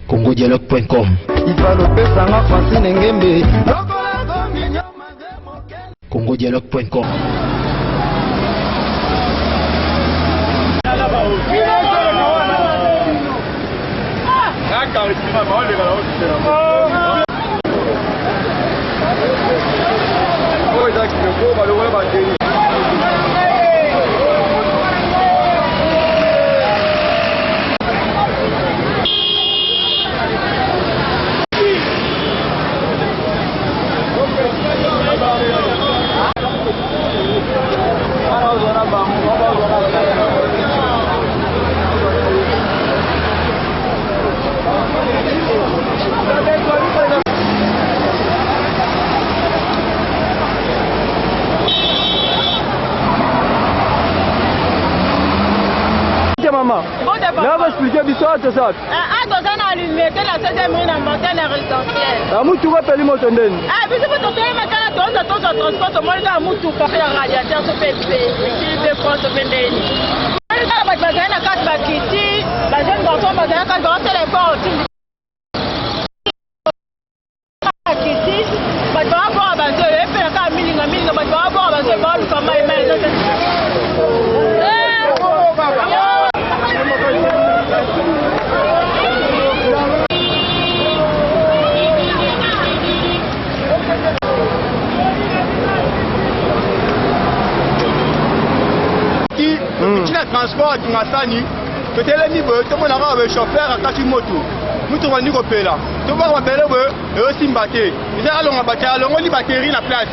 congodialogue.com. congodialogue.com. Maman, là va expliquer l'histoire de ça. Ah, dans un allumé, que la deuxième rue n'a montagne résidentielle. Ah, moi tu vas payer mon tendon. Ah, mais je peux te payer ma carte de transport, moi je vais tout faire un radiateur sur PSP. Il fait France au Vendée. Je vais la baser la carte Bakiti, la jeune garçon baser la carte de téléphone. Bakiti, bah tu vas voir baser, et puis la carte milling, bah tu vas voir baser, bah tu comment il met. Transport qui m'a sani, peut-être les niveaux, tout le monde a un chauffeur à 4 motos. Nous trouvons un copé là. Tout le monde va appeler et aussi m'battre. Ils allons battre, alors on y batterie la place.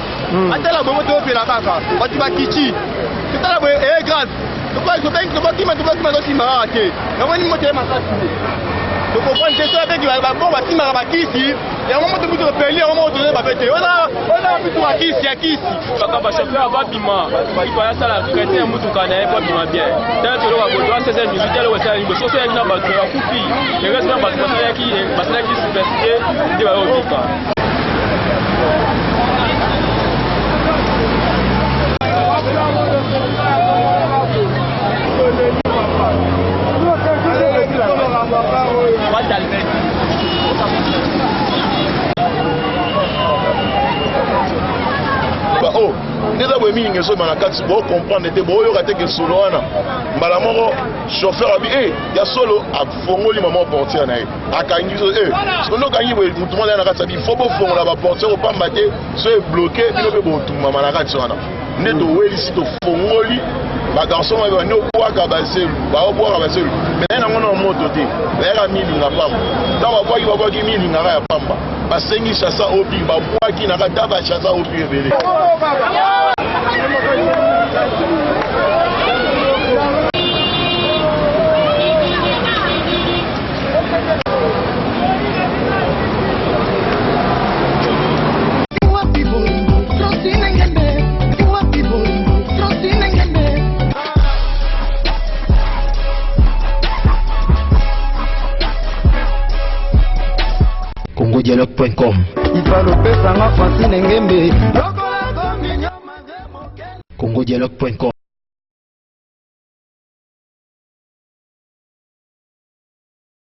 Attends la bombe de la caca. On dit Bakiti. C'est la bombe est grave. Donc je pense que qui m'a aussi raté. On y monter ma casse. Donc on prend une question avec la bombe qui m'a raté ici. Et à un moment de vous repérer, à un moment de vous répéter. On a plutôt à qui ici. Kaka ba chauffeur ba bima ba ikoya sala traiter mutuka na ebo bima bien tellement que lo ba 16 minutes le wesa ni so so na ba ko kufi le reste na ba ko sala ki supercité de ba obika. Oh, déjà vous avez mis une somme à la carte pour comprendre que vous avez que solo malamoro chauffeur a dit il y a solo à fongoli maman portière na a kangi so parce que nous kangi tout le monde na carte il faut pas fongola ba portière au pas mater c'est bloqué puis le bon tout maman na carte wana neto weli si to fongoli ba garçon ba no kwa ka ba selu ba obo ka ba selu mais na ngona moto te ba mili na pamba donc ba kwa ki mili na ya pamba basengi chassa opi babwaki na kata ba chassa opi ebele congodialogue.com. congodialogue.com.